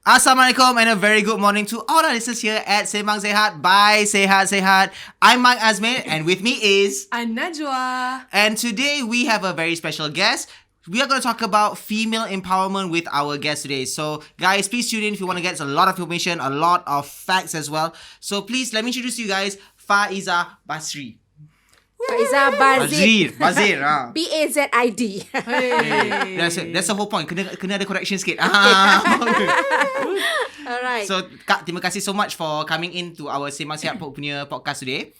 Assalamualaikum and a very good morning to all our listeners here at Sembang Sihat by SihatSihat. I'm Mike Azmin and with me is... I'm Najwa. And today we have a very special guest. We are going to talk about female empowerment with our guest today. So guys, please tune in if you want to get a lot of information, a lot of facts as well. So please, let me introduce you guys, Faizah Bazid. Faizah Bazid. Bazid. B-A-Z-I-D. Hey. That's the whole point. Kena ada correction sikit. Alright. So, Kak, terima kasih so much for coming in to our Sembang Sihat punya podcast today.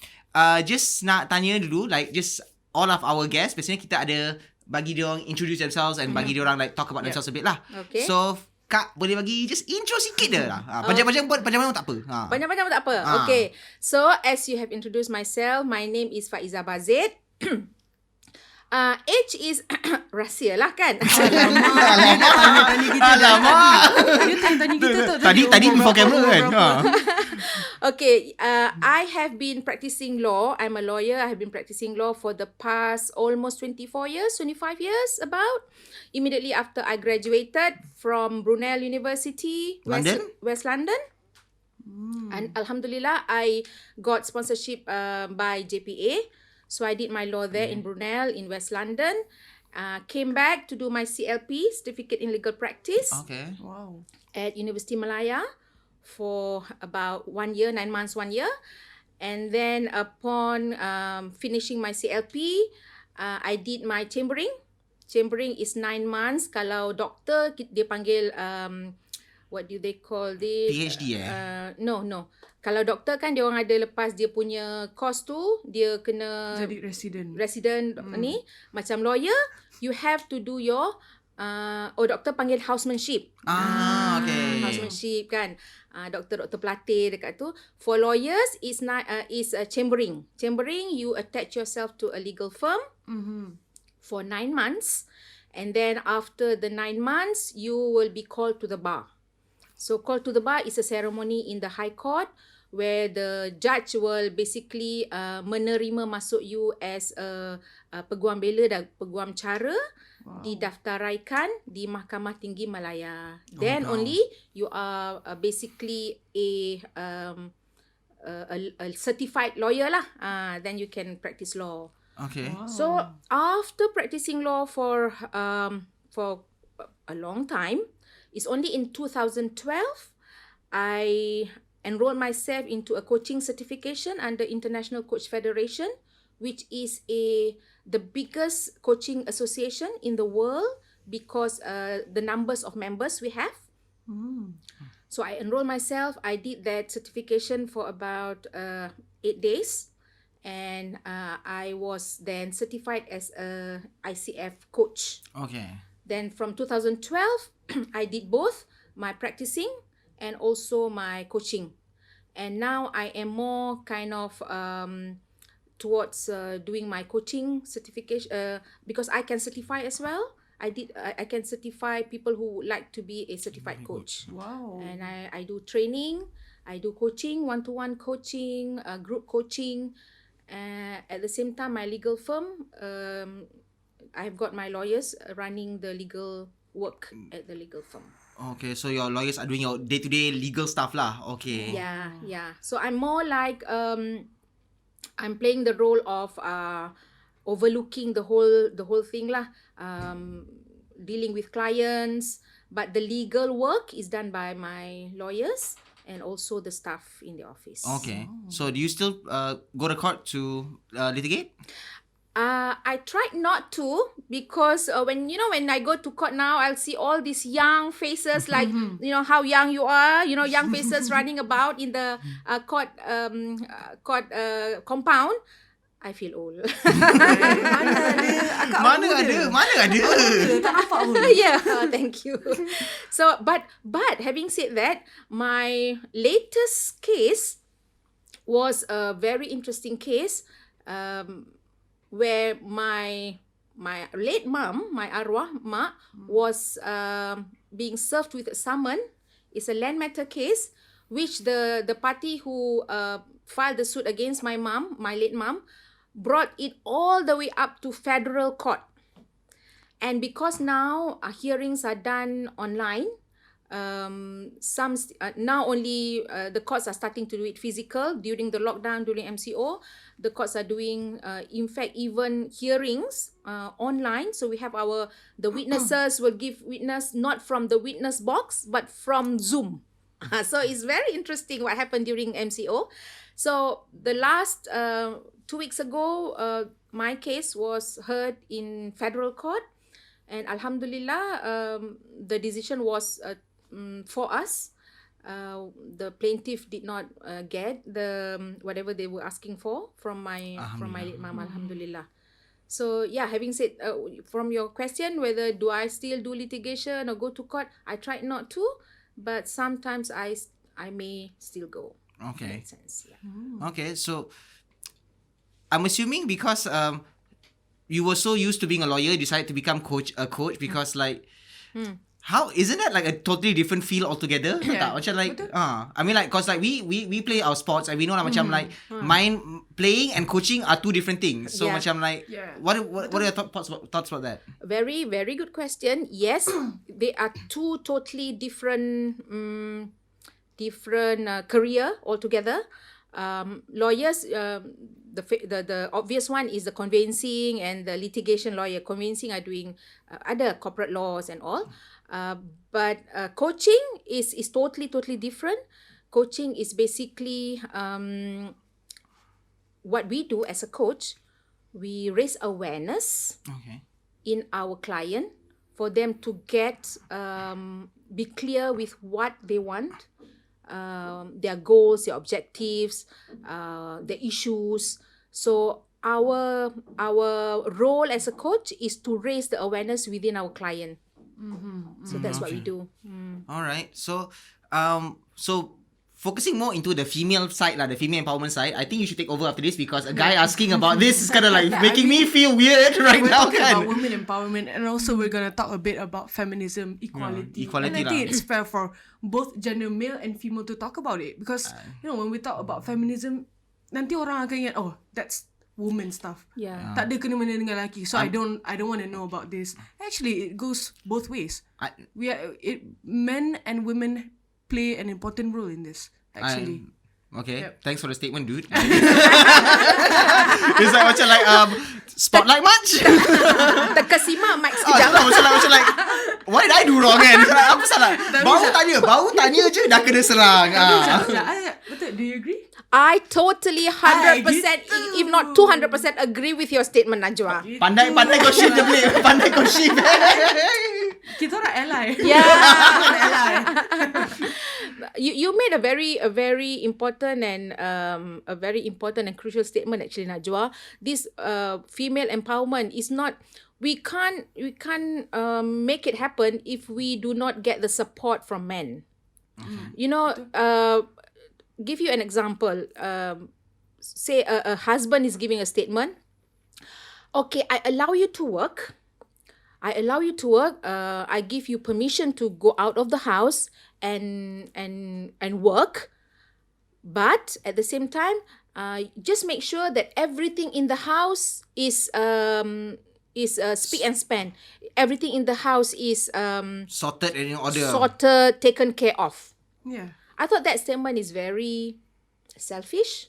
Just nak tanya dulu, like, just all of our guests, biasanya kita ada bagi diorang introduce themselves and bagi diorang like talk about themselves a bit lah. Okay. So, Kak, boleh bagi just intro sikit je lah. Panjang-panjang pun tak apa. Panjang-panjang pun tak apa. Okay. So, as you have introduced myself, my name is Faizah Bazid. Age is rahsia lah kan? Tanya kita. Alamak. Dia tanya kita tu. Tadi before camera kan. Okay. I have been practicing law. I'm a lawyer. I have been practicing law for the past almost 25 years about. Immediately after I graduated from Brunel University, London? West London. And Alhamdulillah, I got sponsorship by JPA. So I did my law there in Brunel, in West London. Came back to do my CLP, Certificate in Legal Practice, Okay. Wow. at University Malaya for about 1 year, 9 months, 1 year. And then upon finishing my CLP, I did my chambering. Chambering is 9 months. Kalau doktor, dia panggil, what do they call this? PhD No. Kalau doktor kan dia orang ada lepas dia punya course tu, dia kena Jadi resident. ni. Macam lawyer, you have to do your doktor panggil housemanship. Okay. Housemanship kan. Doktor pelatih dekat tu. For lawyers is chambering. Chambering, you attach yourself to a legal firm for 9 months, and then after the 9 months you will be called to the bar. So call to the bar is a ceremony in the High Court where the judge will basically menerima masuk you as a peguam bela dan peguam cara. Didaftaraikan di Mahkamah Tinggi Malaya. Then only you are basically a certified lawyer lah. Then you can practice law. Okay. So after practicing law for a long time, it's only in 2012 I enrolled myself into a coaching certification under International Coach Federation, which is the biggest coaching association in the world because the numbers of members we have. So I enrolled myself. I did that certification for about 8 days. And I was then certified as a ICF coach. Okay. Then from 2012, I did both my practicing and also my coaching. And now I am more kind of towards doing my coaching certification because I can certify as well. I can certify people who would like to be a certified coach. Wow. And I do training, I do coaching, one-to-one coaching, group coaching. At the same time, my legal firm, I've got my lawyers running the legal work at the legal firm. Okay, so your lawyers are doing your day-to-day legal stuff lah. Okay. Yeah. So I'm more like I'm playing the role of overlooking the whole thing lah. Dealing with clients, but the legal work is done by my lawyers and also the staff in the office. Okay. So do you still go to court to litigate? I tried not to because when I go to court now, I'll see all these young faces like how young you are, young faces running about in the court compound. I feel old. Mana ada. Tak nampak pun. Yeah, thank you. So, but having said that, my latest case was a very interesting case where my late mom, my arwah mak, was being served with a summon. It's a land matter case, which the party who filed the suit against my mom, my late mom, brought it all the way up to federal court. And because now hearings are done online, Now only the courts are starting to do it physical. During the lockdown, during MCO, the courts are doing, in fact, even hearings online. So we have the witnesses will give witness not from the witness box, but from Zoom. So it's very interesting what happened during MCO. So the last 2 weeks ago, my case was heard in federal court, and Alhamdulillah, the decision was for us. The plaintiff did not get the whatever they were asking for from my late mom. Alhamdulillah. So yeah, having said from your question whether do I still do litigation or go to court, I tried not to, but sometimes I may still go. Okay. In that sense, yeah. Okay, so I'm assuming because you were so used to being a lawyer, you decided to become a coach because like how isn't that like a totally different feel altogether? Yeah. Tak? Macam like I mean like cause like we play our sports and we know lah macam like mind playing and coaching are two different things. So Yeah. macam like what are your thoughts about that? Very, very good question. Yes, they are two totally different career altogether. Lawyers, the obvious one is the conveyancing and the litigation lawyer. Conveyancing are doing other corporate laws and all. But coaching is totally different. Coaching is basically what we do as a coach. We raise awareness in our client for them to get be clear with what they want, their goals, their objectives, the issues. So our role as a coach is to raise the awareness within our client. So that's what we do. All right. So focusing more into the female side, the female empowerment side, I think you should take over after this because a guy asking about this is kind of like making me feel weird right We're now. talking about women empowerment, and also we're going to talk a bit about feminism, equality. Equality and I think lah. it's fair for both gender, male and female, to talk about it. Because, when we talk about feminism, nanti orang akan ingat, oh, that's woman stuff. Yeah. Tak ada kena-mena dengan lelaki. So I don't want to know about this. Actually, it goes both ways. Men and women play an important role in this, actually. Okay, Yep. thanks for the statement, dude. It's like macam like spotlight much? Terkesima mic sekejap. Macam like what did I do wrong kan? Apa salah? Baru tanya je dah kena serang. Betul, do you agree? I totally 100%, if not 200% agree with your statement, Najwa. Pandai kau shift je boleh. Pandai kau shift. Kita orang ally. Yeah. Ally. You made a very important and crucial statement actually, Najwa. This female empowerment is not. We can't make it happen if we do not get the support from men. You know, give you an example. Say a husband is giving a statement. Okay, I allow you to work. I give you permission to go out of the house and work. But at the same time, just make sure that everything in the house is speak and span. Everything in the house is Sorted and in order. sorted, taken care of. Yeah. I thought that statement is very selfish.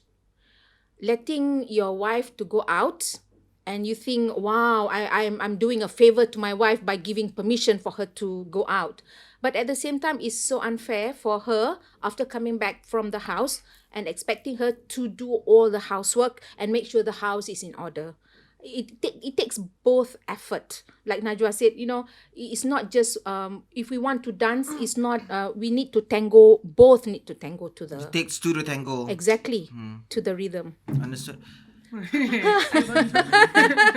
Letting your wife to go out and you think, wow, I'm doing a favor to my wife by giving permission for her to go out. But at the same time, it's so unfair for her after coming back from the house and expecting her to do all the housework and make sure the house is in order. It takes both effort. Like Najwa said, it's not just if we want to dance, it's not we need to tango. Both need to tango to the. It takes two to tango. Exactly, to the rhythm. Understood.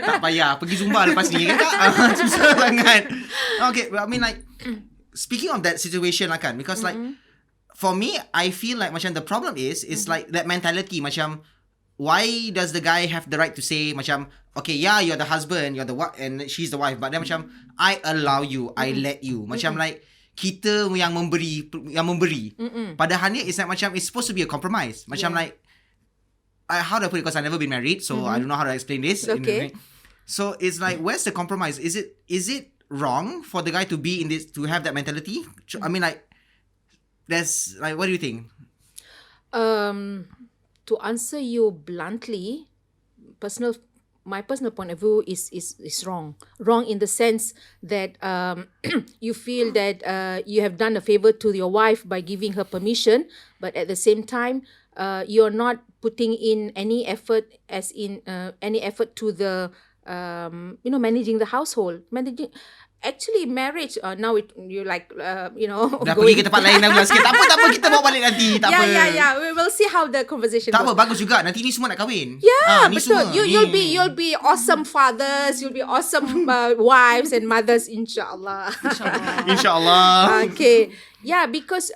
Tak payah pergi Zumba lepas ni kan tak? Susah sangat. Okay, I mean like speaking of that situation lah kan, because like for me I feel like macam the problem is like that mentality macam why does the guy have the right to say macam okay you're the husband, you're the wife and she's the wife, but then macam I allow you, I let you, macam like kita yang memberi padahalnya it's like macam it's supposed to be a compromise macam like how do I put it, because I've never been married, so I don't know how to explain this. Okay. So it's like where's the compromise? Is it wrong for the guy to be in this, to have that mentality? I mean like There's like, what do you think? To answer you bluntly, my personal point of view is wrong. Wrong in the sense that you feel that you have done a favor to your wife by giving her permission, but at the same time, you're not putting in any effort, as in any effort to the managing the household. Actually, marriage now you like Dah pergi ke tempat lain dah sikit. Tak apa, kita bawa balik nanti. Tak apa. yeah. We will see how the conversation Tak goes. apa, bagus juga. Nanti ni semua nak kahwin. Yeah, ni betul. semua. You'll be awesome fathers. You'll be awesome wives and mothers, inshallah. InsyaAllah. Okay. Yeah, because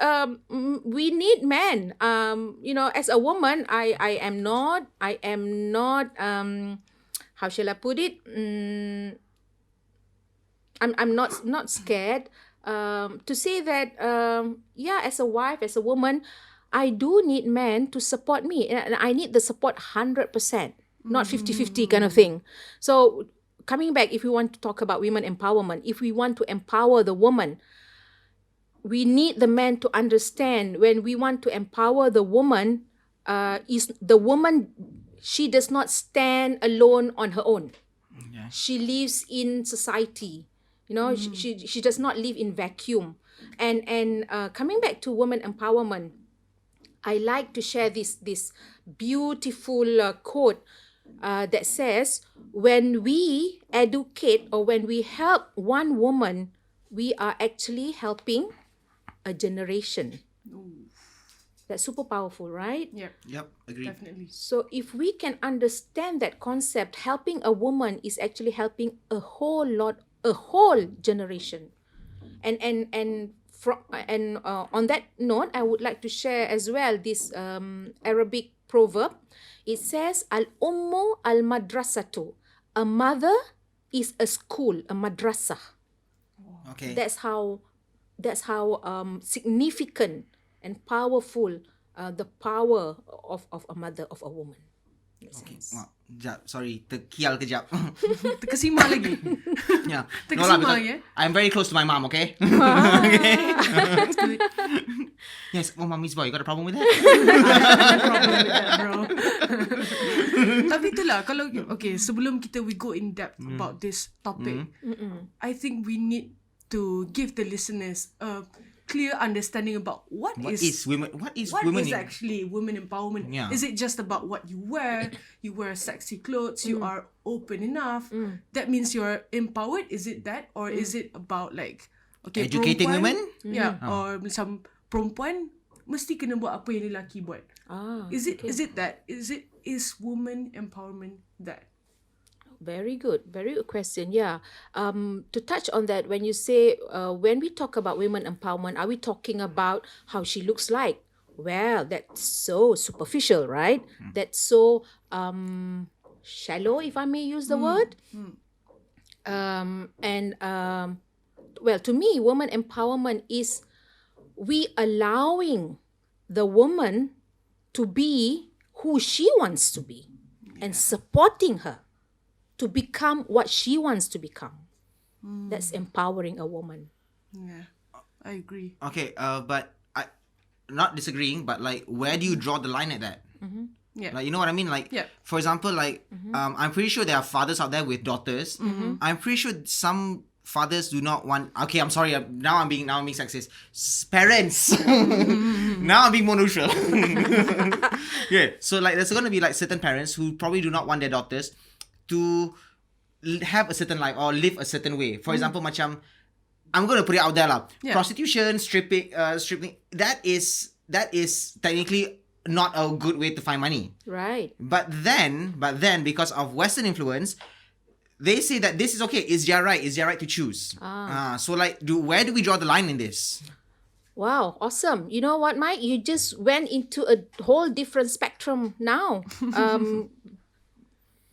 we need men. As a woman, I am not. How shall I put it? I'm not scared to say that as a wife, as a woman, I do need men to support me, and I need the support 100%, not 50-50 kind of thing. So coming back, if we want to talk about women empowerment, if we want to empower the woman, we need the men to understand when we want to empower the woman, she does not stand alone on her own. Yeah. She lives in society. She does not live in vacuum. And coming back to women empowerment, I like to share this beautiful quote that says, when we educate or when we help one woman, we are actually helping a generation. That's super powerful, right? Yep, agreed. Definitely. So if we can understand that concept, helping a woman is actually helping a whole generation. And on that note, I would like to share as well this Arabic proverb. It says, Al-ummu al-madrasatu. A mother is a school, a madrasah. Okay. That's how significant and powerful the power of a mother, of a woman. Okay. Sekejap, sorry. Terkial kejap. Terkesima lagi. Yeah. Terkesima, because yeah? I'm very close to my mom, okay? That's good. Yes, mommy's boy. You got a problem with that? Problem with that, bro. Tapi itulah, kalau sebelum we go in depth about this topic, I think we need to give the listeners a clear understanding about what is women. What is women? Actually women empowerment. Yeah. Is it just about what you wear? You wear sexy clothes, you are open enough. That means you're empowered? Is it that? Or is it about like educating perempuan, women? Yeah. Or macam perempuan mesti kena buat apa yang lelaki buat. Is it that? Is women empowerment that? Very good question. Yeah. To touch on that, when you say when we talk about women empowerment, are we talking about how she looks like? Well, that's so superficial, right? That's so shallow, if I may use the word. Well, to me, woman empowerment is we allowing the woman to be who she wants to be and supporting her to become what she wants to become. That's empowering a woman. Yeah, I agree. Okay, but I not disagreeing, but like, where do you draw the line at that? Yeah. Like, you know what I mean? Like, for example, like, I'm pretty sure there are fathers out there with daughters. I'm pretty sure some fathers do not want. Okay, I'm sorry. Now I'm being sexist. Parents. Now I'm being more neutral. Yeah. So like, there's gonna be like certain parents who probably do not want their daughters to have a certain life or live a certain way. For example, macam, I'm going to put it out there lah. Yeah. Prostitution, stripping, that is technically not a good way to find money. Right. But then, because of Western influence, they say that this is okay. It's their right. It's their right to choose. So like, where do we draw the line in this? Wow, awesome. You know what, Mike? You just went into a whole different spectrum now.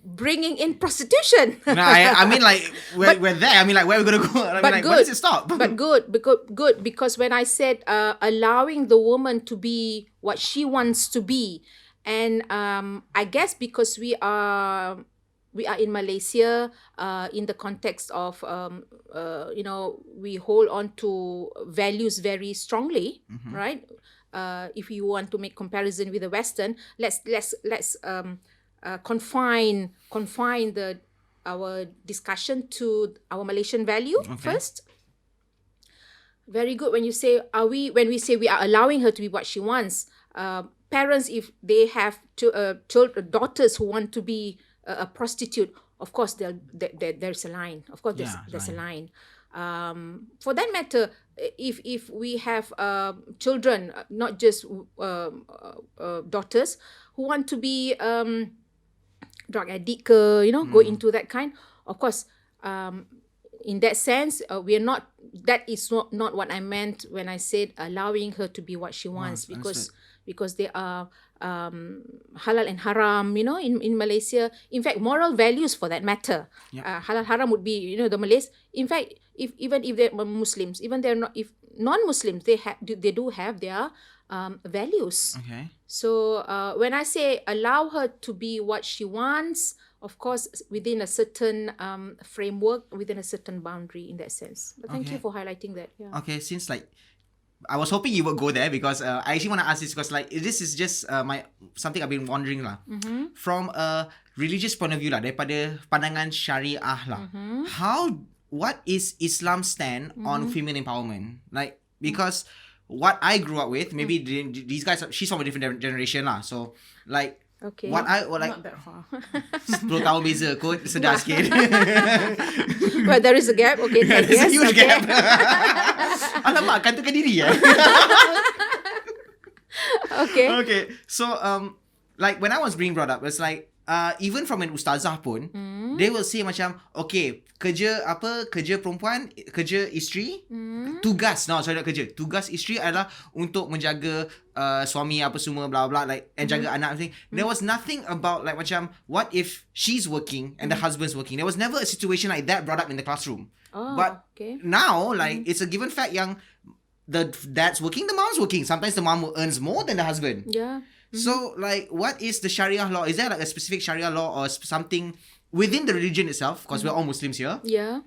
Bringing in prostitution. No, I mean like, we're there. I mean like, where are we going to go? I mean like, where does it stop? But good, because when I said allowing the woman to be what she wants to be, and I guess because we are we are in Malaysia, in the context of we hold on to values very strongly, right? If you want to make comparison with the Western, let's confine our discussion to our Malaysian value first. Very good. When we say we are allowing her to be what she wants, parents, if they have daughters who want to be a prostitute, of course there's a line. Of course there's a line. For that matter, if we have children, not just daughters who want to be drug addict, go into that kind, of course, in that sense, we are not. That is not what I meant when I said allowing her to be what she wants, because there are halal and haram, in Malaysia. In fact, moral values for that matter. Halal haram would be, the Malays. In fact, even if they're Muslims, even they're not, if non-Muslims, they do have their values. Okay. So when I say allow her to be what she wants, of course, within a certain framework, within a certain boundary in that sense. But thank you for highlighting that. Yeah. Okay, since I was hoping you would go there, because I actually want to ask this, because this is just something I've been wondering lah. From a religious point of view lah, daripada pandangan syariah lah. What is Islam's stand on female empowerment? Because what I grew up with, maybe these guys, she's from a different generation lah. So Okay. Not that far. 10 tahun beza kot, sedar sikit. Well, there is a gap. Okay, There's a huge gap. Alamak, kantorkan diri ya. Okay. So when I was being brought up, it's even from an ustazah pun, they will say macam, okay, kerja perempuan, kerja isteri, tugas isteri adalah untuk menjaga suami apa semua, blah blah, and jaga anak, everything. There was nothing about macam, what if she's working and the husband's working? There was never a situation like that brought up in the classroom. But now, it's a given fact yang the dad's working, the mom's working. Sometimes the mom earns more than the husband. Yeah. So, what is the Sharia law? Is there a specific Sharia law or something within the religion itself? Because we're all Muslims here. Yeah.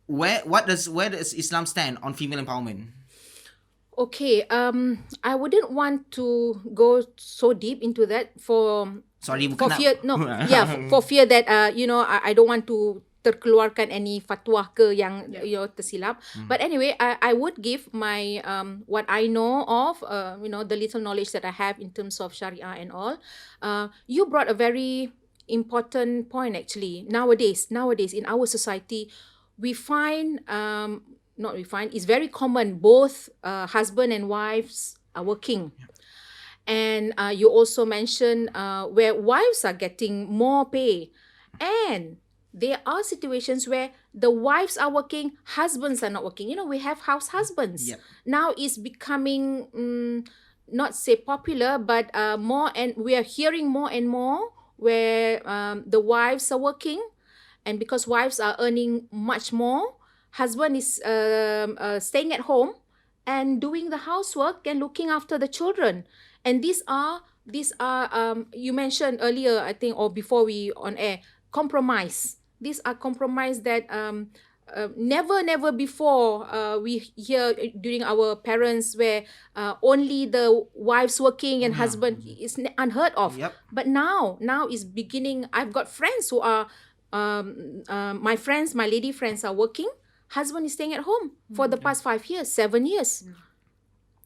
Where does Islam stand on female empowerment? Okay. I wouldn't want to go so deep into that for fear. No. For fear that I don't want to terkeluarkan any fatwa ke yang tersilap. But anyway, I would give my what I know of, the little knowledge that I have in terms of Sharia and all. You brought a very important point actually. Nowadays in our society, we find it's very common, both husband and wives are working. And you also mentioned where wives are getting more pay, and there are situations where the wives are working, husbands are not working. We have house husbands. Yep. Now it's becoming not say popular, but more, and we are hearing more and more where the wives are working, and because wives are earning much more, husband is staying at home and doing the housework and looking after the children. And these are you mentioned earlier, I think, or before we on air, compromise. These are compromise that never before we hear during our parents, where only the wives working and husband is unheard of. Yep. But now is beginning. I've got friends who are my lady friends are working. Husband is staying at home for the past 5 years, 7 years.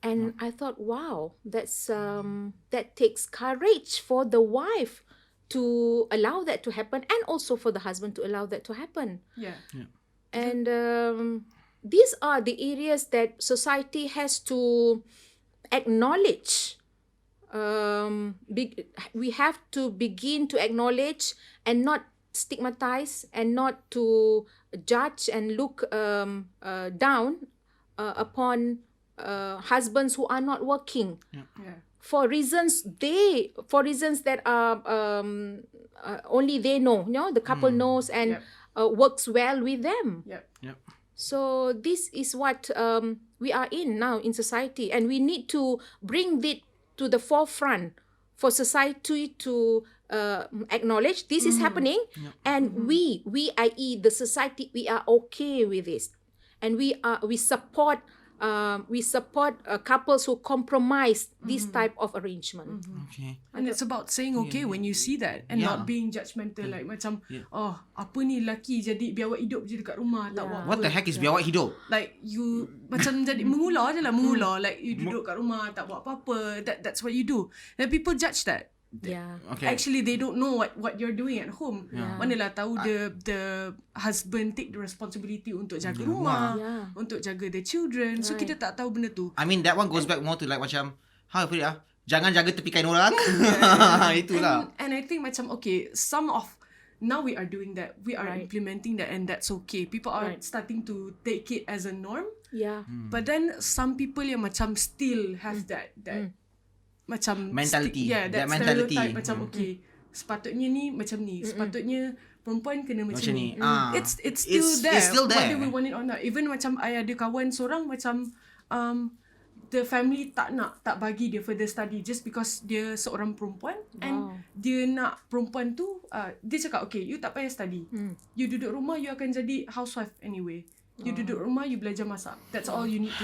And I thought, wow, that's that takes courage for the wife to allow that to happen, and also for the husband to allow that to happen. Yeah. And these are the areas that society has to acknowledge. We have to begin to acknowledge and not stigmatize, and not to judge and look down upon husbands who are not working. Yeah. For reasons that are only they know, the couple knows and works well with them. Yep. So this is what we are in now in society, and we need to bring it to the forefront for society to acknowledge this is happening, and we, i.e. the society, we are okay with this, and we support couples who compromise this type of arrangement. Okay. And it's about saying okay when you see that, and not being judgmental, like macam oh, apa ni lelaki jadi biawak hidup je dekat rumah, tak buat What apa. the heck is biawak hidup? Like you macam jadi mengular je lah, mengular, like you duduk kat rumah tak buat apa-apa, that's what you do, and people judge that. Yeah. Okay. Actually they don't know what you're doing at home. Manalah tahu the husband take the responsibility untuk jaga rumah, untuk jaga the children. So kita tak tahu benda tu. I mean that one goes back more to like macam how I put it jangan jaga tepi kain orang. Itulah. And I think macam okay, some of now we are doing that. We are implementing that, and that's okay. People are starting to take it as a norm. Yeah. But then some people yang macam still have that macam mentality. that mentality. stereotype macam okay, sepatutnya ni macam ni, sepatutnya perempuan kena macam ni. It's still there. Whether we want it or not. Even macam I ada kawan seorang macam the family tak bagi dia further study just because dia seorang perempuan, and dia nak perempuan tu dia cakap okay, you tak payah study, you duduk rumah, you akan jadi housewife anyway, you duduk rumah, you belajar masak, that's all you need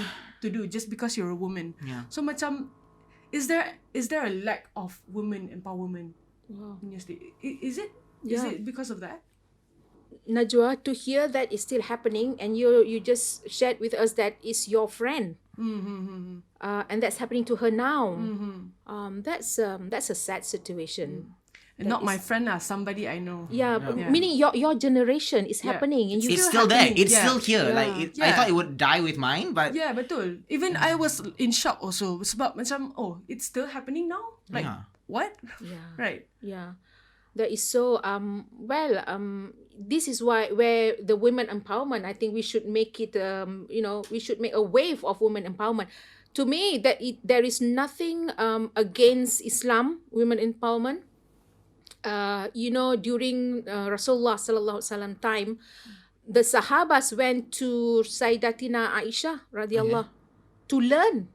to do just because you're a woman. So macam is there a lack of women empowerment in your state? Is it because of that? Najwa, to hear that is still happening, and you just shared with us that is your friend, and that's happening to her now. That's a sad situation. Not my friend lah, somebody I know. Meaning your generation is happening, and It's still there. It's still here. Like I thought it would die with mine, but betul. Even I was in shock also sebab macam it's still happening now. Like what? Right. Yeah. That is so this is where the women empowerment, I think we should make it we should make a wave of women empowerment. To me, there is nothing against Islam women empowerment. During Rasulullah sallallahu alaihi wasallam time, the Sahabas went to Sayyidatina Aisha radhiyallahu to learn,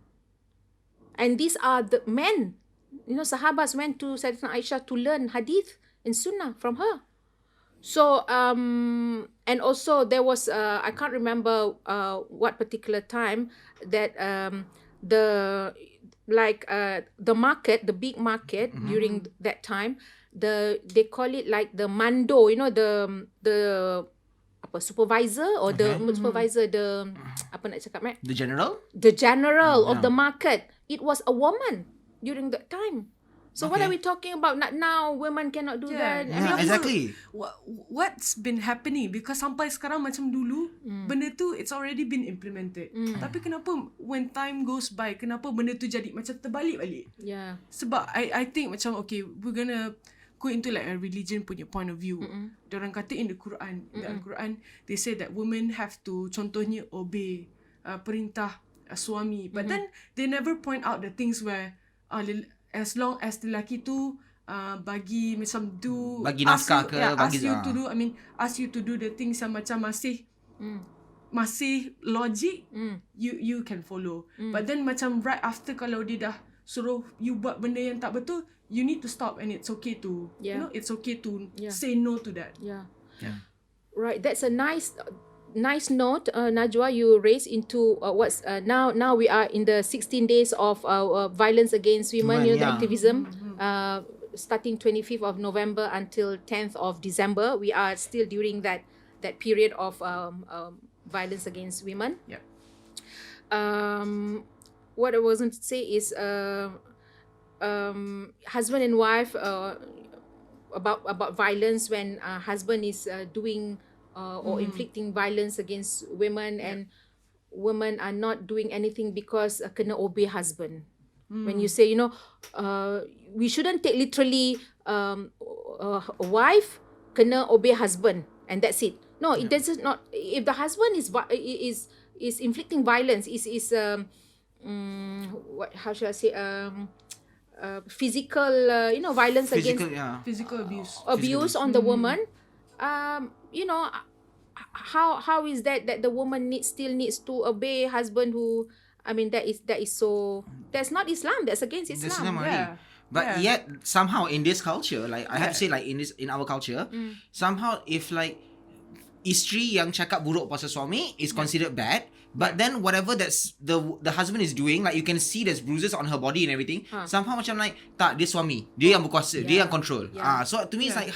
and these are the men. Sahabas went to Sayyidatina Aisha to learn hadith and sunnah from her. So and also there was I can't remember what particular time that the market, the big market during that time, they call it like the mando, the supervisor or the supervisor, the apa nak cakap the general of the market, it was a woman during that time. So what are we talking about? Not now, women cannot do that. Exactly. What's been happening? Because sampai sekarang macam dulu, benda tu it's already been implemented. Tapi kenapa when time goes by, kenapa benda tu jadi macam terbalik balik? Yeah. Sebab I think macam okay, we're gonna go into like a religion punya point of view. Diorang kata in the Quran, in the Al-Quran, they say that women have to contohnya obey perintah suami. But then they never point out the things where as long as lelaki tu bagi macam do bagi nafkah ke bagi ask you to do the things yang macam masih logic, you can follow. But then macam right after, kalau dia dah suruh you buat benda yang tak betul, you need to stop, and it's okay to it's okay to say no to that. Right, that's a nice note, Najwa, you raised into what's now we are in the 16 days of violence against women, the activism, starting 25th of November until 10th of December. We are still during that period of violence against women. What I was going to say is husband and wife, about violence when husband is doing or inflicting violence against women, and women are not doing anything because kena obey husband. When you say, we shouldn't take literally a wife kena obey husband and that's it. No, it does not. If the husband is inflicting violence, how should I say, physical violence against physical abuse on the woman, how is that the woman still needs to obey husband who, that is so, that's not Islam, that's against Islam. But yet somehow in this culture, like I have to say, like in our culture, somehow if like isteri yang cakap buruk pasal suami is considered bad, but then whatever that's the husband is doing, like you can see there's bruises on her body and everything, somehow macam like tak, dia suami, dia yang berkuasa, dia yang control. So to me it's like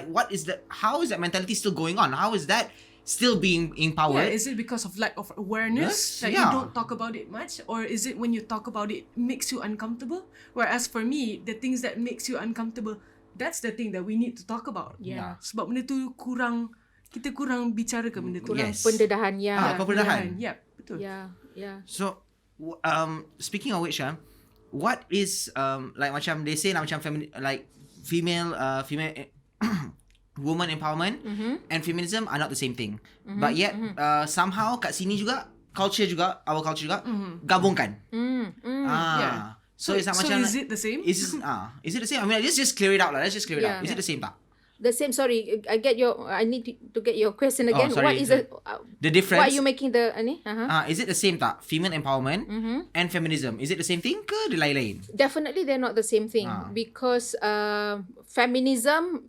what is that, how is that mentality still going on? How is that still being empowered? Is it because of lack of awareness that you don't talk about it much, or is it when you talk about it makes you uncomfortable? Whereas for me, the things that makes you uncomfortable, that's the thing that we need to talk about. Sebab benda tu kita kurang bicara ke benda tu. Pendedahan, Pendedahan. Ya, betul. So speaking of which, what is like macam they say like macam female woman empowerment and feminism are not the same thing. But yet somehow kat sini juga our culture juga gabungkan. So it's not macam, is it the same? Is it the same? I mean, let's just clear it out. Let's just clear it out. Is it the same tak? The same. Sorry, I need to get your question again. Sorry, What is the difference? Why are you making the Is it the same tak? Female empowerment and feminism. Is it the same thing ke dia lain-lain? Definitely they're not the same thing because feminism,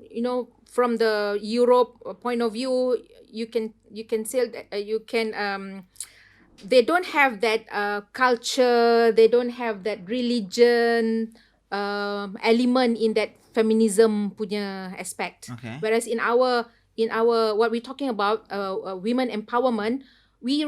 from the Europe point of view, you can say that they don't have that culture, they don't have that religion element in that feminism punya aspect. Okay. Whereas in our what we're talking about, women empowerment, we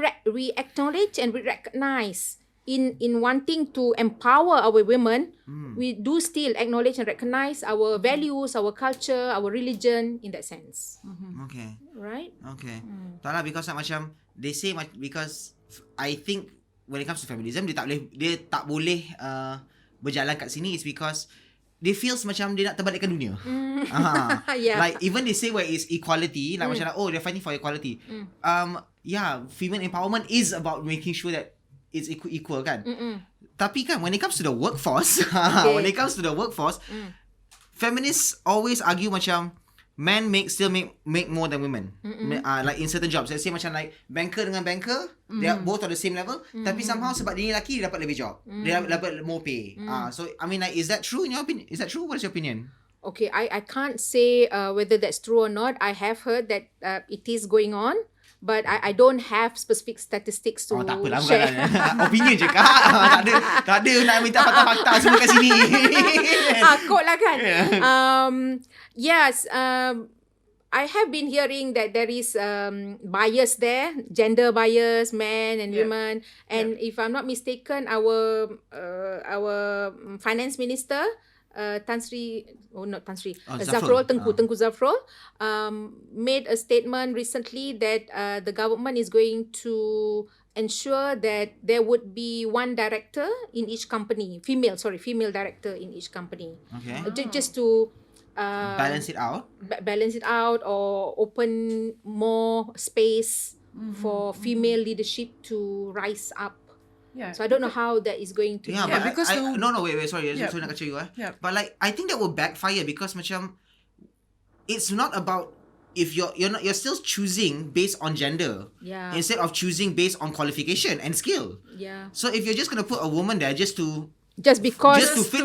acknowledge and we recognize in wanting to empower our women, we do still acknowledge and recognize our values, our culture, our religion in that sense. Okay. Right? Okay. Tak lah, because macam they say because I think when it comes to feminism, dia tak boleh berjalan kat sini is because they feels macam dia nak terbalikkan dunia. Like even they say where is equality, like macam they're fighting for equality. Female empowerment is about making sure that it's equal kan. Tapi kan when it comes to the workforce, feminists always argue macam men still make more than women. Like in certain jobs, let's say macam like banker dengan banker, they are both on the same level, tapi somehow sebab dia ni lelaki, dia dapat lebih job, dia dapat more pay. So I mean, like, is that true in your opinion? Is that true? What is your opinion? Okay, I can't say whether that's true or not. I have heard that it is going on, but I don't have specific statistics to tak apalah, share. Opinion je kak. tak ada nak minta fakta-fakta semua kat sini. Kot lah kan. Yes, I have been hearing that there is bias there, gender bias, men and women. And if I'm not mistaken, our finance minister, Zafrul, Tengku Zafrul, made a statement recently that the government is going to ensure that there would be one director in each company, female director in each company. Okay. Just to balance it out. Balance it out, or open more space for female leadership to rise up. Yeah. So I don't know how that is going to. But because wait, sorry, sorry nak kacau you. But like I think that will backfire because macam it's not about if you're still choosing based on gender instead of choosing based on qualification and skill. So if you're just gonna put a woman there just to fit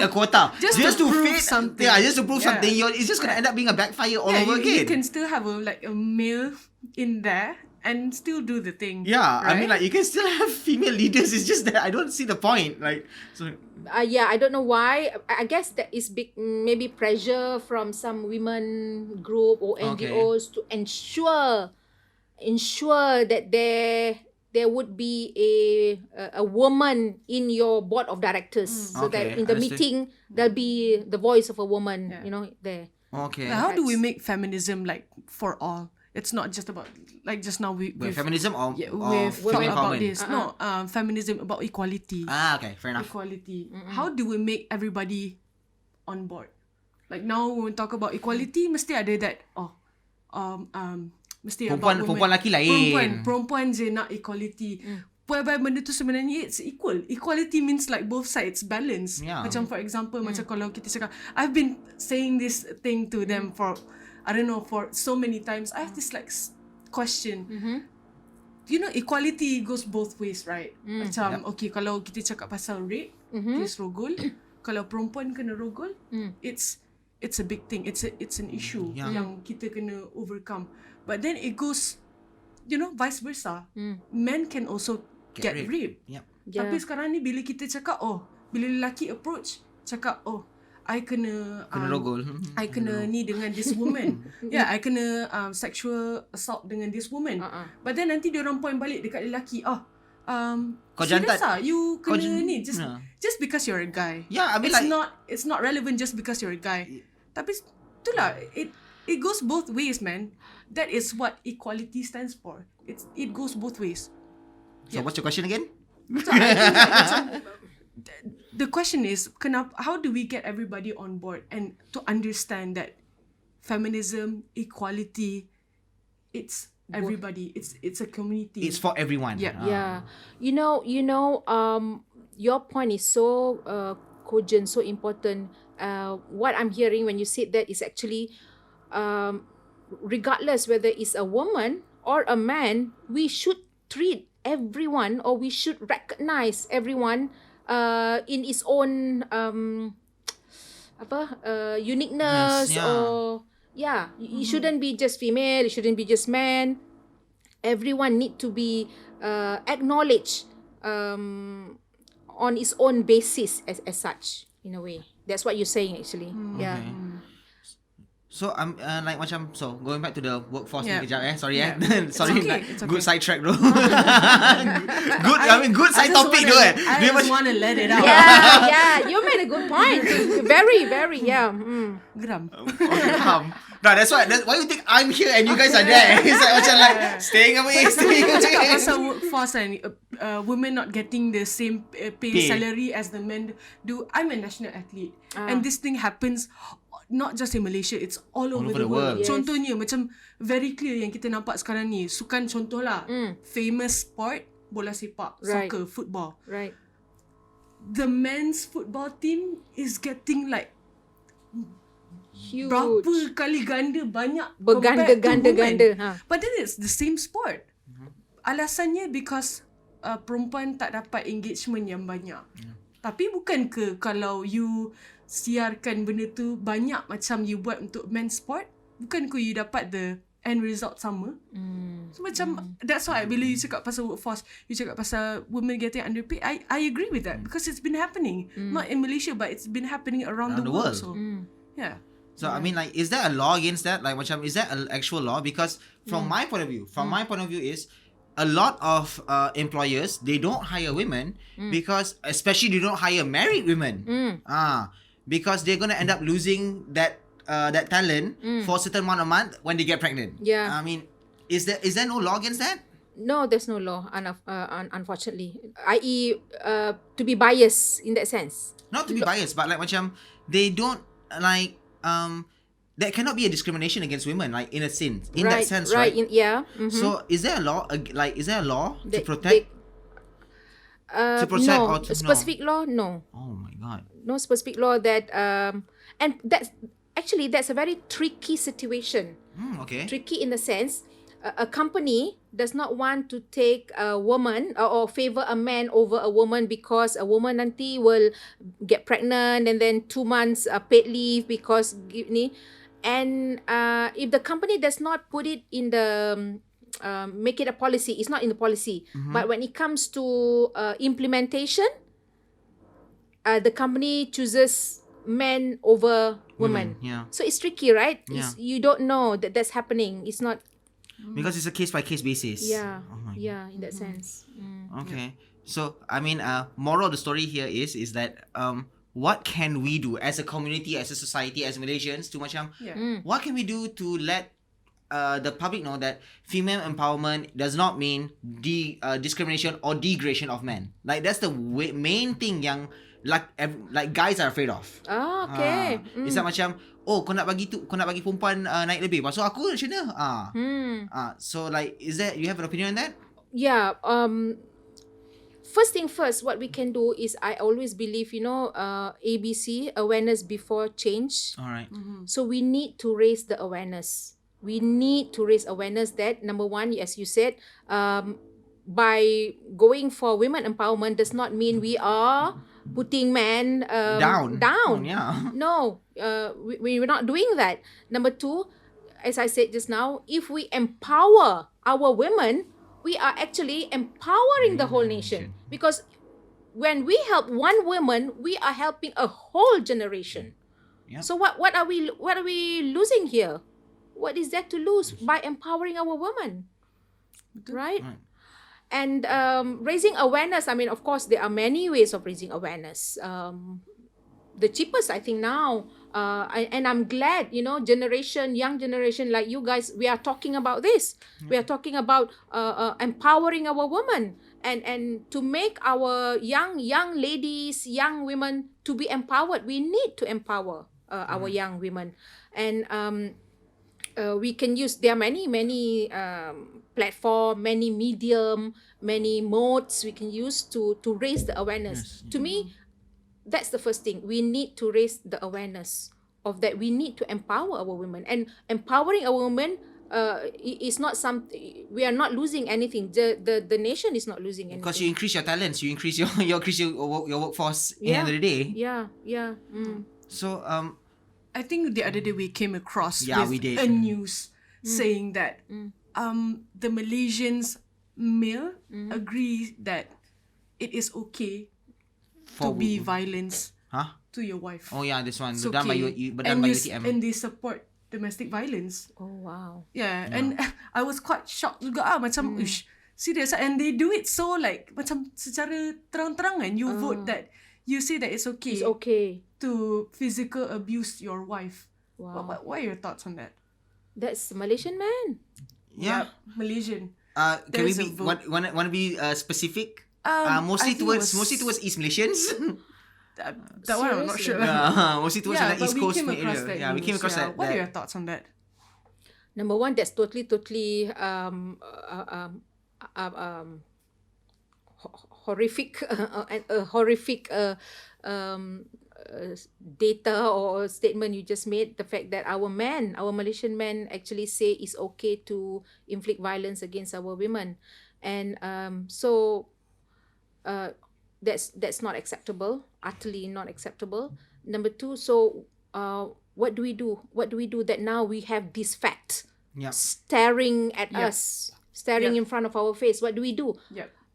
a quota, just to prove something, just to prove something, it's just gonna end up being a backfire all over again. You can still have a male in there and still do the thing. Right? I mean, like, you can still have female leaders. It's just that I don't see the point. Like, so. I don't know why. I guess that is big, maybe pressure from some women group or NGOs to ensure that there would be a woman in your board of directors, so that in the meeting there'll be the voice of a woman, there. Okay. Now, how do we make feminism like for all? It's not just about like just now with feminism or we've talked about this. No, feminism about equality. Okay, fair enough. Equality. How do we make everybody on board? Like now when we talk about equality, mesti ada that mesti perempuan lelaki lain. Perempuan je nak equality. Whereby benda tu sebenarnya it's equal. Equality means like both sides balance. Macam for example, macam kalau kita cakap, I've been saying this thing to them for for so many times. I have this like question. Equality goes both ways, right? Macam okay, kalau kita cakap pasal rape, case rogol, kalau perempuan kena rogol, it's a big thing. It's an issue yang kita kena overcome. But then it goes, vice versa. Men can also get raped. Yep. Tapi sekarang ni bila kita cakap, bila lelaki approach, cakap, I kena rogol. I kena ni dengan this woman. I kena sexual assault dengan this woman. But then nanti diorang point balik dekat lelaki, kau jantan. You kena ni just because you're a guy. Yeah, I mean it's not relevant just because you're a guy. Tapi itulah, it goes both ways, man. That is what equality stands for. It goes both ways. So what's your question again? So I think macam, the question is, how do we get everybody on board and to understand that feminism, equality, it's everybody. It's a community. It's for everyone. Yeah. You know, your point is so cogent, so important. What I'm hearing when you said that is actually, regardless whether it's a woman or a man, we should treat everyone, or we should recognize everyone in its own uniqueness. Yes, It shouldn't be just female, it shouldn't be just man. Everyone need to be acknowledged on its own basis as such, in a way. That's what you're saying actually. Yeah. Okay. So I'm going back to the workforce ni kejap sorry sorry, It's okay. good sidetrack bro. Good side topic though I just want to let it out. Yeah, you made a good point. Very, Geram. Okay, no, that's why you think I'm here and you guys are there. It's like staying away. Cakap pasal workforce and women not getting the same pay salary as the men do. I'm a national athlete and this thing happens not just in Malaysia, it's all over the world. Yes. Contohnya macam very clear yang kita nampak sekarang ni, sukan contohlah, famous sport bola sepak, soccer, football. Right. The men's football team is getting like Huge. berapa kali ganda banyak Berganda-ganda. But then it's the same sport. Alasannya because perempuan tak dapat engagement yang banyak. Tapi bukan ke kalau you siarkan benda tu banyak macam you buat untuk men's sport, bukan ke you dapat the end result sama? So macam that's why bila you cakap pasal workforce, you cakap pasal women getting underpaid, I agree with that because it's been happening. Not in Malaysia but it's been happening around the world. So yeah. So I mean, like, is there a law against that? Like, macam, is there an actual law? Because from my point of view, is a lot of employers, they don't hire women because, especially they don't hire married women. Because they're gonna end up losing that talent for a certain amount of month when they get pregnant. Yeah. I mean, is there no law against that? No, there's no law, unfortunately. I.e., to be biased in that sense. Not to be biased, but like macam they don't like there cannot be a discrimination against women, like in a sense, that sense, right? So is there a law? To protect? To protect no, or to specific law? No. Oh my god. No specific law that and that's a very tricky situation. Okay. Tricky in the sense a company does not want to take a woman or favor a man over a woman because a woman nanti will get pregnant and then 2 months paid leave because ni. And if the company does not put it in the make it a policy, it's not in the policy. But when it comes to implementation, the company chooses men over women. Yeah. So it's tricky, right? Yeah. You don't know that that's happening. It's not. Because it's a case by case basis. Yeah. Oh my Yeah, in that sense. Okay. So I mean, moral of the story here is that what can we do as a community, as a society, as Malaysians to macam what can we do to let the public know that female empowerment does not mean discrimination or degradation of men. Like that's the main thing yang like guys are afraid of. Oh, okay. It's like macam kau nak bagi perempuan naik lebih. Pasal aku macam mana? So like is that you have an opinion on that? Yeah. First thing first, what we can do is I always believe, ABC, awareness before change. All right. So we need to raise the awareness. We need to raise awareness that, number one, as you said, by going for women empowerment does not mean we are putting men Down. down. Yeah. No, we're not doing that. Number two, as I said just now, if we empower our women, we are actually empowering the whole nation. Because when we help one woman, we are helping a whole generation. Yep. So what are we losing here? What is there to lose by empowering our women? Right? And raising awareness, I mean, of course, there are many ways of raising awareness. The cheapest, I think now, and I'm glad, young generation like you guys, we are talking about this. We are talking about empowering our women and to make our young ladies, young women to be empowered. We need to empower our young women. And we can use, there are many platform, many medium, many modes we can use to raise the awareness. To me, that's the first thing. We need to raise the awareness of that. We need to empower our women, and empowering our women is not something, we are not losing anything. The nation is not losing anything. Because you increase your talents, you increase your workforce in the end of the day. Yeah. So I think the other day we came across we did. a news saying that the Malaysians male agree that it is okay to be violence to your wife. Oh yeah, this one. It's Done by okay. done by UTM. And they support domestic violence. Oh wow. Yeah. And I was quite shocked juga macam ish, serious, and they do it so like macam secara terang-terangan you vote that you say that it's okay. It's okay to physical abuse your wife. Wow. What are your thoughts on that? That's Malaysian man. Yeah. Malaysian. Can we There's a be vote. want to be specific? I Mostly think it mostly towards East Malaysians. That one I'm not sure. Mostly towards the but East we Coast came across area. that Yeah, we came news, across that. What are your thoughts on that? Number one, that's totally horrific data or statement you just made. The fact that our Malaysian men actually say it's okay to inflict violence against our women, and that's not acceptable, utterly not acceptable. Number two, so what do we do? What do we do that now we have this fact staring at us, staring in front of our face? What do we do?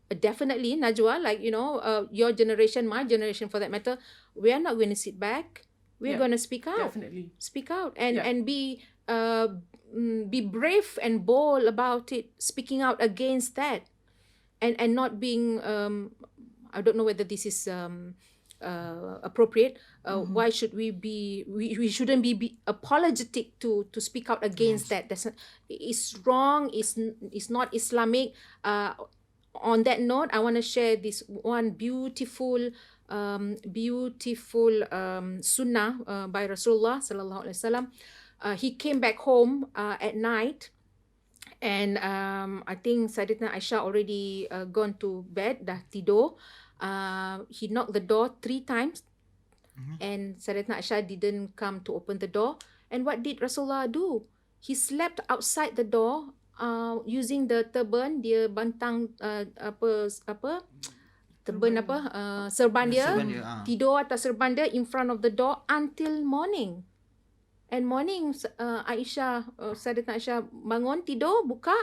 Definitely, Najwa, like, your generation, my generation for that matter, we are not going to sit back. We're going to speak out. Definitely. Speak out and be brave and bold about it, speaking out against that, and not being, I don't know whether this is appropriate. Why should we be? We shouldn't be apologetic to speak out against that. It's wrong. It's not Islamic. On that note, I want to share this one beautiful sunnah by Rasulullah sallallahu alaihi wasallam. He came back home at night, and I think Sayyidatina Aisyah already gone to bed, dah tidur. He knocked the door 3 times, and Sayyidatina Aisyah didn't come to open the door. And what did Rasulullah do? He slept outside the door, using the turban, dia bantang serban dia, tidur atas serban dia in front of the door until morning. And morning, Sayyidatina Aisyah bangun, tidur, buka,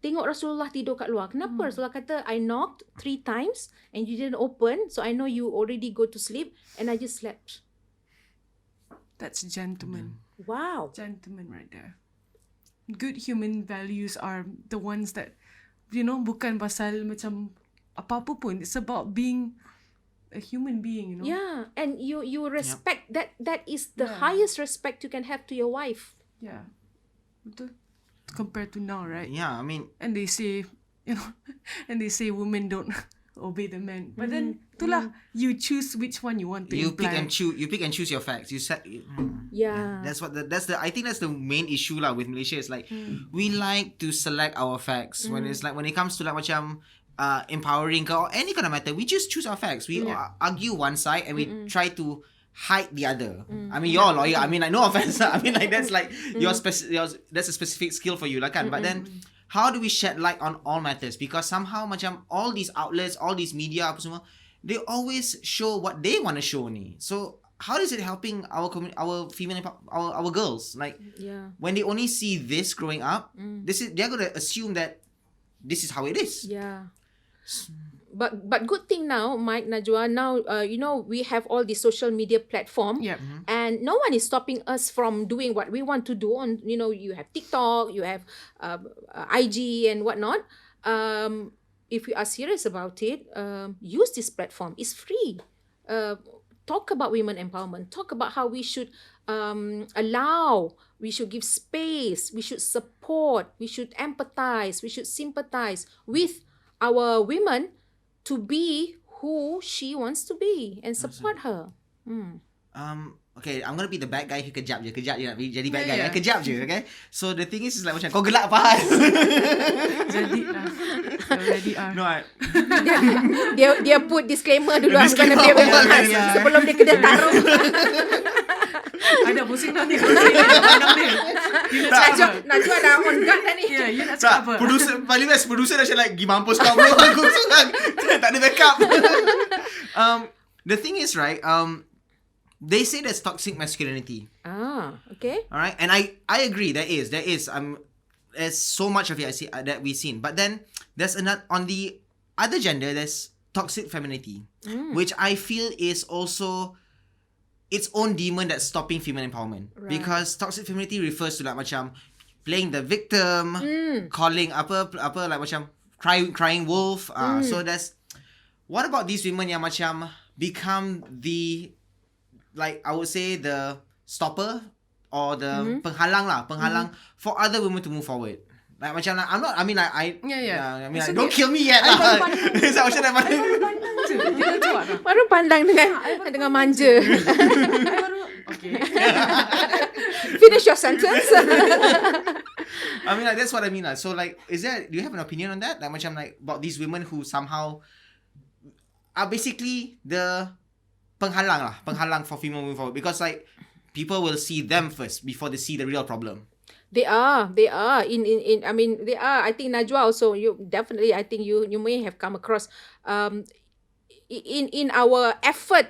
tengok Rasulullah tidur kat luar. Kenapa? Rasulullah kata, I knocked 3 times and you didn't open, so I know you already go to sleep, and I just slept. That's gentleman. Wow. Gentleman right there. Good human values are the ones that, bukan pasal macam apa-apa pun. It's about being a human being, Yeah, and you respect that is the highest respect you can have to your wife. Yeah. Betul. Compared to now, right? Yeah, I mean, And they say, and they say women don't obey the men. But then, itulah, you choose which one you want to you imply. pick and choose your facts. You said, Yeah. That's I think that's the main issue lah with Malaysia. Is like we like to select our facts when it's like when it comes to like macam empowering or any kind of matter, we just choose our facts. We argue one side and we try to hide the other. I mean, you're a lawyer. I mean, like, no offense. I mean, like, that's like that's a specific skill for you, like, kan. But then, how do we shed light on all matters? Because somehow, macam all these outlets, all these media, apa semua, they always show what they want to show ni. So how is it helping our our female our girls? Like when they only see this growing up, they're gonna assume that this is how it is. Yeah. But good thing now, Mike, Najwa, now we have all the social media platform, and no one is stopping us from doing what we want to do. On you have TikTok, you have IG and whatnot. If you are serious about it, use this platform. It's free. Talk about women empowerment. Talk about how we should allow. We should give space. We should support. We should empathize. We should sympathize with our women to be who she wants to be and support her. Okay, I'm gonna be the bad guy who kejap je nak jadi bad guy. Kejap je, okay? So the thing is like macam kau gelak apa hal? Jadi lah. Already are. No, Dia put disclaimer dulu. I'm gonna be sebelum dia kena taruh. Ada pusing dah ni. Pandang dia. Najwa dah on guard dah ni. Yeah, you nak cakap apa? Producer dah like gi mampus kau bro. Aku tak ada backup. The thing is, right, they say there's toxic masculinity. Okay. All right, and I agree. There is. There's so much of it that we've seen. But then there's another on the other gender. There's toxic femininity, which I feel is also its own demon that's stopping female empowerment. Right. Because toxic femininity refers to like macam playing the victim, calling apa like macam crying wolf. So there's what about these women yang macam become the, like I would say, the stopper or the penghalang for other women to move forward. Like macam I'm not, I mean like I mean like, don't kill me yet lah. Saya macam mana? Baru pandang dengan manja. Okay. Finish your sentence. I mean like that's what I mean lah. So like, do you have an opinion on that? Like macam like about these women who somehow are basically the penghalang for female moving forward, because like people will see them first before they see the real problem. They are in I mean they are. I think Najwa also, you definitely, I think you may have come across in our effort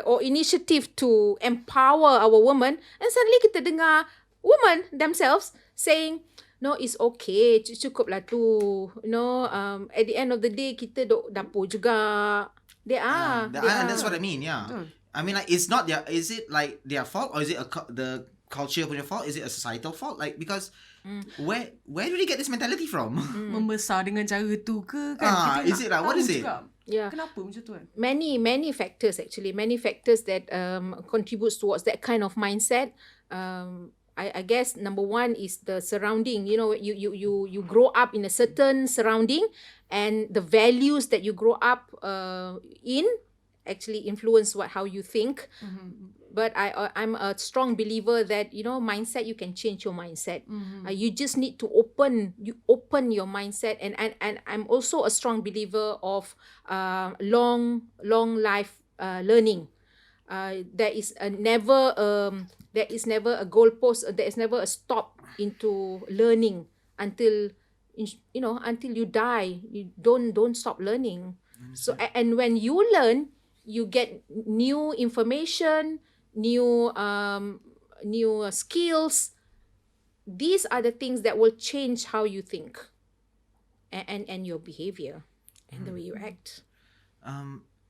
or initiative to empower our women, and suddenly kita dengar women themselves saying, no, it's okay, cukup lah tu, at the end of the day kita dapur juga. They are. That's what I mean. Yeah. I mean like, it's not their. Is it like their fault, or is it the culture punya fault? Is it a societal fault? Like, because where do they get this mentality from? Membesar dengan cara tu ke kan? Is it like, what is it? Yeah. Kenapa macam tu kan? Many factors actually. Many factors that contributes towards that kind of mindset. I guess number one is the surrounding. You grow up in a certain surrounding, and the values that you grow up in actually influence how you think. But I'm a strong believer that mindset, you can change your mindset. You just need to open your mindset, and I'm also a strong believer of long life learning. There is never a goalpost. There is never a stop into learning until you die. You don't stop learning. So and when you learn, you get new information, new skills. These are the things that will change how you think and your behavior and the way you act.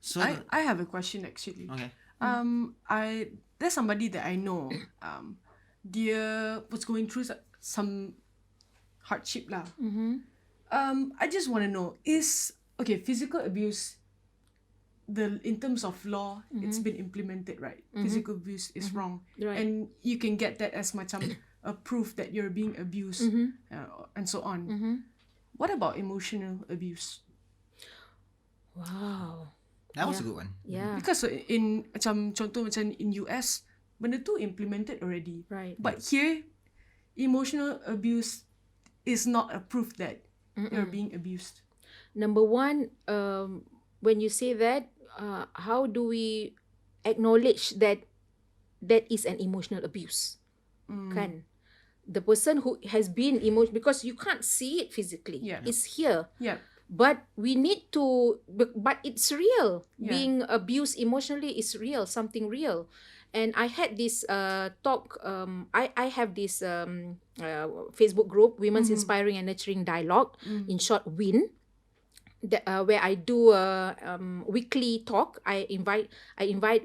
So I have a question actually. Okay. There's somebody that I know. Dia was going through some hardship lah. I just want to know, is physical abuse, in terms of law, it's been implemented, right? Physical abuse is wrong, right. And you can get that as macam a proof that you're being abused, and so on. What about emotional abuse? Wow. That was a good one. Yeah. Because in contoh macam in US, benda tu implemented already. Right. But here, emotional abuse is not a proof that you're being abused. Number one, when you say that, how do we acknowledge that is an emotional abuse? Kan? The person who has been emotional, because you can't see it physically. Yeah. It's here. Yeah. But we need to, but it's real. Yeah. Being abused emotionally is real, something real. And I had this talk, I have this Facebook group, Women's Inspiring and Nurturing Dialogue, in short, WIN, where I do a weekly talk. I invite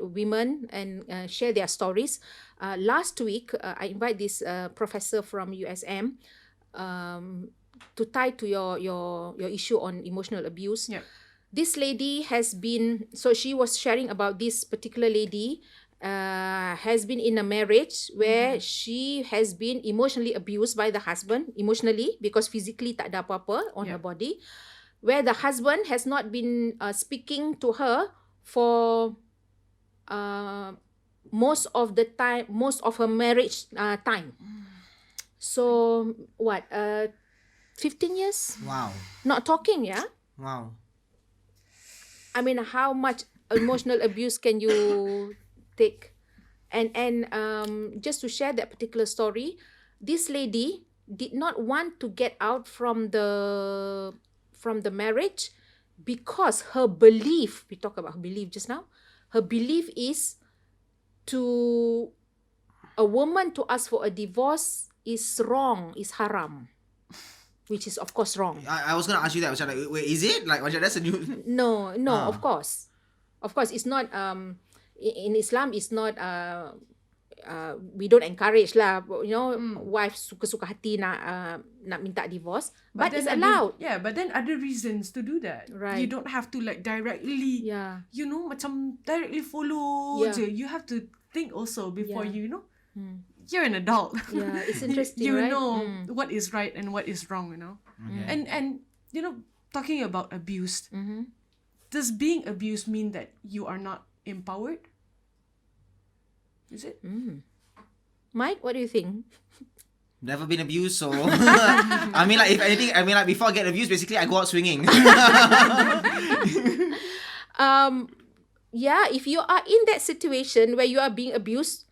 women and share their stories. Last week, I invite this professor from USM to tie to your issue on emotional abuse. Yep. This lady has been, so she was sharing about this particular lady has been in a marriage where she has been emotionally abused by the husband, emotionally, because physically tak ada apa-apa on her body, where the husband has not been speaking to her for most of the time, most of her marriage time. So what, 15 years Wow. not talking, yeah? Wow. I mean, how much emotional abuse can you take? And just to share that particular story, this lady did not want to get out from the marriage because her belief, we talked about her belief just now, her belief is to a woman to ask for a divorce is wrong, is haram, which is of course wrong. I was gonna ask you that. Macam like, wait, is it like macam that's a new? No, of course it's not. In Islam, it's not. We don't encourage lah. You know, wife suka-suka hati nak minta divorce, but it's allowed. But then other reasons to do that. Right. You don't have to like directly. Yeah. You know, macam directly follow. Yeah. Je. You have to think also before Yeah. you know. You're an adult. Yeah, it's interesting, you right? know what is right and what is wrong, you know. Okay. And you know, talking about abuse, does being abused mean that you are not empowered? Is it? Mike, what do you think? Never been abused, so I mean, like, if anything, I mean, like, before I get abused, basically I go out swinging. Yeah, if you are in that situation where you are being abused,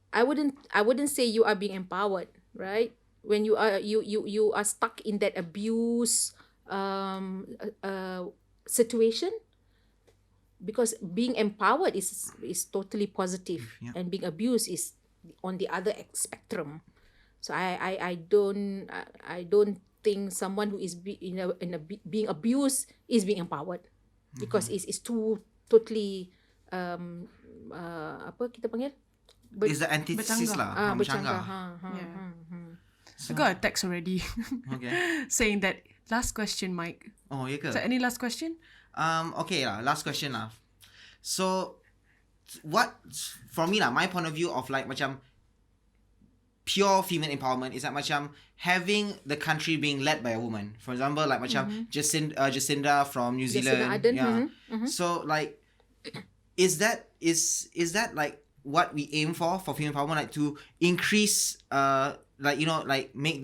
I wouldn't say you are being empowered, right? When you are stuck in that abuse situation, because being empowered is totally positive, and being abused is on the other spectrum. So I don't think someone who is being abused is being empowered, because it's too totally apa kita panggil? Is the antithesis lah. Bercanggah. I got a text already Okay. saying that last question, Mike. Oh, ya ke? Is there any last question? Okay lah. Last question lah. So, what from me lah, my point of view of like macam pure female empowerment is that macam having the country being led by a woman. For example, like macam Jacinda from New Zealand. Jacinda Ardern. So like, is that like what we aim for female empowerment, like to increase like, you know, like make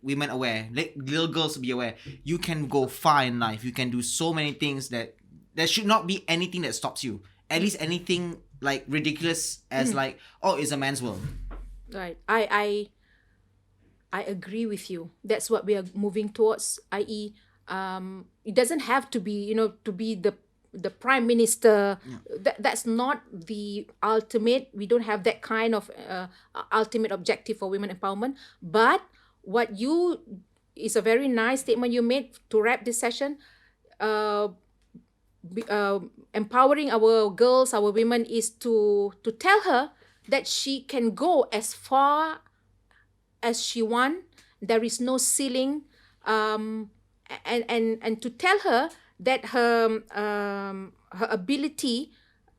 women aware, let little girls be aware you can go far in life, you can do so many things, that there should not be anything that stops you, at least anything like ridiculous as like, oh, it's a man's world. Right. I agree with you. That's what we are moving towards, i.e. It doesn't have to be, you know, to be the prime minister. That's not the ultimate. We don't have that kind of ultimate objective for women empowerment. But what you is a very nice statement you made to wrap this session. Empowering our girls, our women, is to tell her that she can go as far as she want. There is no ceiling, and to tell her that her ability,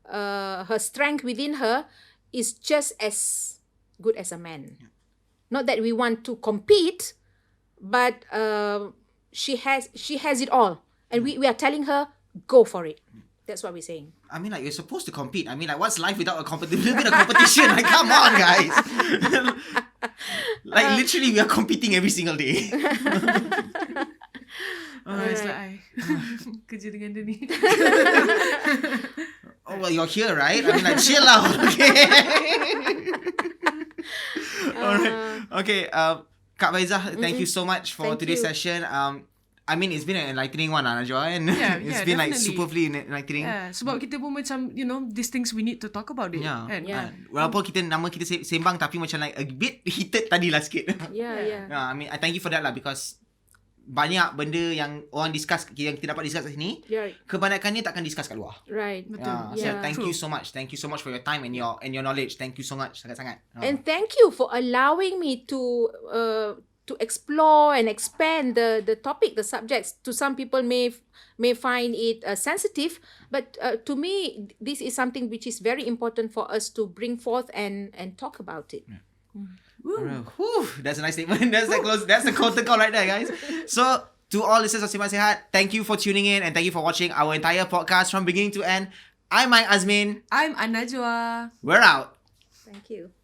her strength within her is just as good as a man. Not that we want to compete, but she has it all, and we are telling her, go for it. That's what we're saying. I mean, like, you're supposed to compete. I mean, like, what's life without a little bit of competition? Like, come on, guys. Like, literally, we are competing every single day. It's like kerja dengan dia ni. Oh, well, you're here, right? I mean, like, chill out, okay? Alright. Okay, Kak Faizah, thank you so much for today's session. I mean, it's been an enlightening one, Najwa, and it's been like definitely. superbly enlightening. Sebab kita pun macam, these things we need to talk about it. Yeah. Kan? Yeah. Walaupun nama kita sembang, tapi macam like a bit heated tadi lah sikit. Yeah. I mean, I thank you for that lah, because banyak benda yang orang discuss, yang kita dapat discuss kat sini, Yeah. kebanyakannya takkan discuss kat luar. Right. Betul. So Yeah. thank you so much. Thank you so much for your time and your knowledge. Thank you so much. Sangat-sangat. And thank you for allowing me to explore and expand the topic, the subjects. To some people may find it sensitive, but to me, this is something which is very important for us to bring forth and talk about it. Whew, that's a nice statement. That's the curtain call right there, guys. So, to all listeners of Sembang Sihat, thank you for tuning in and thank you for watching our entire podcast from beginning to end. I'm Mike Azmin. I'm Anajwa. We're out. Thank you.